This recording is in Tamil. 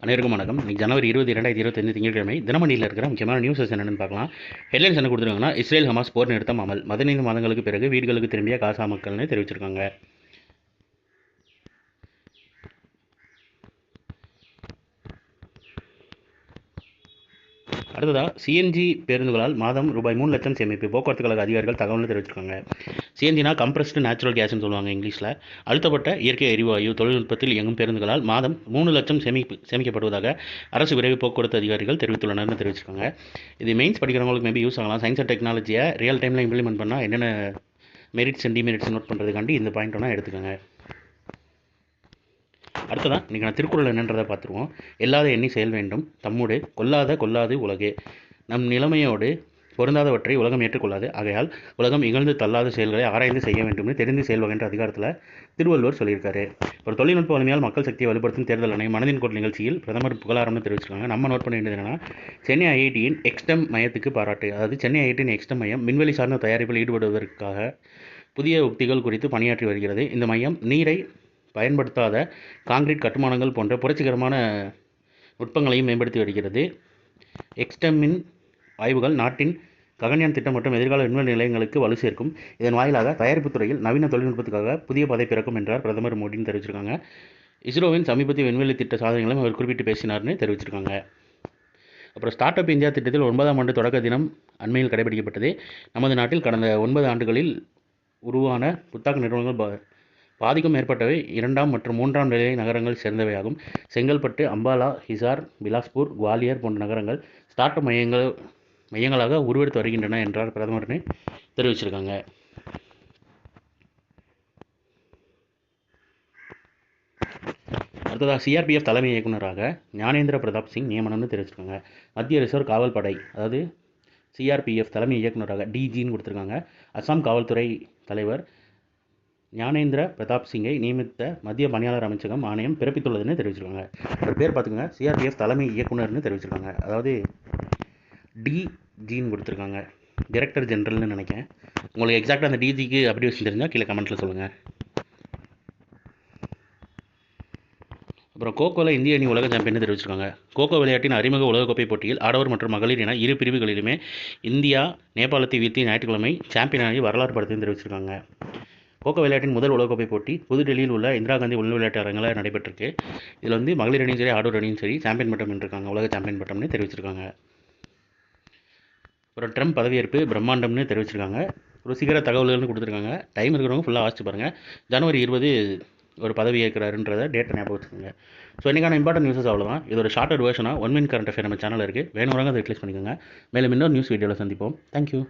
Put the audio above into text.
அனைவருக்கும் வணக்கம். இன்னைக்கு ஜனவரி 20, 2025 திங்கட்கிழமை. தினமணியில் இருக்கிற முக்கியமான நியூஸஸ் என்னென்னு பார்க்கலாம். ஹெட்லைன்ஸ் என்ன கொடுத்துருக்காங்கன்னா, இஸ்ரேல் ஹமாஸ் போர் நிறுத்தம் அமல். 15 மாதங்களுக்கு பிறகு வீடுகளுக்கு திரும்பிய காசா மக்கள்னு தெரிவிச்சிருக்காங்க. அடுத்ததாக சிஎன்ஜி பேருந்துகளால் மாதம் ரூபாய் 3 லட்சம் சேமிப்பு. போக்குவரத்து கழக அதிகாரிகள் தகவல் தெரிவிச்சிருக்காங்க. சிஎன்ஜினா கம்ப்ரஸ்டு நேச்சுரல் கேஸ்ன்னு சொல்லுவாங்க இங்கிலீஷில். அழுத்தப்பட்ட இயற்கை எரிவாயு தொழில்நுட்பத்தில் இயங்கும் பேருந்துகளால் மாதம் 3 லட்சம் சேமிக்கப்படுவதாக அரசு விரைவு போக்குவரத்து அதிகாரிகள் தெரிவித்துள்ளனர்னு தெரிவிச்சிருக்காங்க. இது மெயின்ஸ் படிக்கிறவங்களுக்கு மேபி யூஸ் ஆகலாம். சயின்ஸ் அண்ட் டெக்னாலஜியை ரியல் டைமில் இம்ப்ளிமெண்ட் பண்ணால் என்னென்ன மெரிட்ஸ் அண்ட் டிமெரிட்ஸ் நோட் பண்ணுறதுக்காண்டி இந்த பாயிண்ட் ஒன்றா எடுத்துக்கோங்க. அடுத்ததான் இன்றைக்கி நான் திருக்குறள் என்னன்றதை பார்த்துருவோம். எல்லாத எண்ணி செயல் வேண்டும் தம்முடு கொல்லாது உலகே. நம் நிலைமையோடு பொருந்தாதவற்றை உலகம் ஏற்றுக்கொள்ளாது. ஆகையால் உலகம் இகழ்ந்து தள்ளாத செயல்களை ஆராய்ந்து செய்ய வேண்டும்னு தெரிந்து செயல்வகின்ற அதிகாரத்தில் திருவள்ளுவர் சொல்லியிருக்காரு. ஒரு தொழில்நுட்ப வலிமையால் மக்கள் சக்தியை வலுப்படுத்தும் தேர்தல் ஆணையம் மனதின் குரல் நிகழ்ச்சியில் பிரதமர் புகழாரம்னு தெரிவிச்சிருக்காங்க. நம்ம நோட் பண்ண வேண்டியது என்னன்னா, சென்னை ஐஐடியின் எக்ஸ்டெம் மையத்துக்கு பாராட்டு. அதாவது சென்னை ஐஐடியின் எக்ஸ்டெம் மையம் விண்வெளி சார்ந்த தயாரிப்பில் ஈடுபடுவதற்காக புதிய உக்திகள் குறித்து பணியாற்றி வருகிறது. இந்த மையம் நீரை பயன்படுத்தாத காங்கிரீட் கட்டுமானங்கள் போன்ற புரட்சிகரமான நுட்பங்களையும் மேம்படுத்தி வருகிறது. எக்ஸ்டெம்மின் ஆய்வுகள் நாட்டின் ககன்யான் திட்டம் மற்றும் எதிர்கால விண்வெளி நிலையங்களுக்கு வலு சேர்க்கும். இதன் வாயிலாக தயாரிப்பு துறையில் நவீன தொழில்நுட்பத்துக்காக புதிய பாதை பிறக்கும் என்றார் பிரதமர் மோடின்னு தெரிவிச்சிருக்காங்க. இஸ்ரோவின் சமீபத்திய விண்வெளி திட்ட சாதனைகளையும் அவர் குறிப்பிட்டு பேசினார்னு தெரிவிச்சிருக்காங்க. அப்புறம் ஸ்டார்ட் அப் இந்தியா திட்டத்தில் 9ஆம் ஆண்டு தொடக்க தினம் அண்மையில் கடைபிடிக்கப்பட்டது. நமது நாட்டில் கடந்த 9 ஆண்டுகளில் உருவான புத்தாக்க நிறுவனங்கள் பாதிக்கும் மேற்பட்டவை 2ஆம் மற்றும் 3ஆம் நிலை நகரங்கள் சேர்ந்தவையாகும். செங்கல்பட்டு, அம்பாலா, ஹிசார், பிலாஸ்பூர், குவாலியர் போன்ற நகரங்கள் ஸ்டார்ட் அப் மையங்களாக உருவெடுத்து வருகின்றன என்றார் பிரதமர்னு தெரிவிச்சிருக்காங்க. அடுத்ததாக சிஆர்பிஎஃப் தலைமை இயக்குநராக ஞானேந்திர பிரதாப் சிங் நியமனம்னு தெரிவிச்சிருக்காங்க. மத்திய ரிசர்வ் காவல் படை அதாவது சிஆர்பிஎஃப் தலைமை இயக்குநராக டிஜின்னு கொடுத்துருக்காங்க. அஸ்ஸாம் காவல்துறை தலைவர் ஞானேந்திர பிரதாப் சிங்கை நியமித்த மத்திய பணியாளர் அமைச்சகம் ஆணையம் பிறப்பித்துள்ளதுன்னு தெரிவிச்சிருக்காங்க. ஒரு பேர் பார்த்துக்கோங்க, சிஆர்பிஎஃப் தலைமை இயக்குனர்னு தெரிவிச்சிருக்காங்க. அதாவது டிஜின்னு கொடுத்துருக்காங்க, டைரக்டர் ஜெனரல்னு நினைக்கிறேன். உங்களுக்கு எக்ஸாக்டாக அந்த டிஜிக்கு அப்ரிவேஷன் தெரிஞ்சால் கீழே கமெண்ட்டில் சொல்லுங்கள். அப்புறம் கோகோவில் இந்திய அணி உலக சாம்பியன் தெரிவிச்சிருக்காங்க. கோகோ விளையாட்டின் அறிமுக உலகக்கோப்பை போட்டியில் ஆடவர் மற்றும் மகளிர் என இரு பிரிவுகளிலுமே இந்தியா நேபாளத்தை வீழ்த்தி ஞாயிற்றுக்கிழமை சாம்பியனாகி வரலாறு படத்தையும் தெரிவிச்சிருக்காங்க. கோகோ விளையாட்டின் முதல் உலகக்கோப்பை போட்டி புதுடெல்லியில் உள்ள இந்திரா காந்தி உள் விளையாட்டு அரங்கில் நடைபெற்றிருக்கு. இதில் மகளிர் அணியும் சரி ஆடவர் அணியும் சரி சாம்பியன் பட்டம் வென்றிருக்காங்க, உலக சாம்பியன் பட்டம்னு தெரிவிச்சிருக்காங்க. அப்புறம் ட்ரம்ப் பதவியேற்பு பிரம்மாண்டம்னு தெரிவிச்சிருக்காங்க. ஒரு சிகர தகவல்கள்னு கொடுத்துருக்காங்க. டைம் இருக்கிறவங்க ஃபுல்லாக வாசிச்சு பாருங்கள். ஜனவரி 20 ஒரு பதவி ஏற்கிறாருன்றதை டேட்டை ஞாபகம் வச்சுக்கோங்க. ஸோ இன்றைக்கான இம்பார்ட்டன்ட் நியூஸஸ் அவ்வளோதான். இது ஒரு ஷார்ட்டட் வேர்ஷனாக 1 மினிட் கரண்ட் அஃபேர் நம்ம சேனல் இருக்குது. வேணுங்கிறவங்க அதை ரிக்ளைஸ் பண்ணிக்கோங்க. மேலும் இன்னொரு நியூஸ் வீடியோவில் சந்திப்போம். தேங்க்யூ.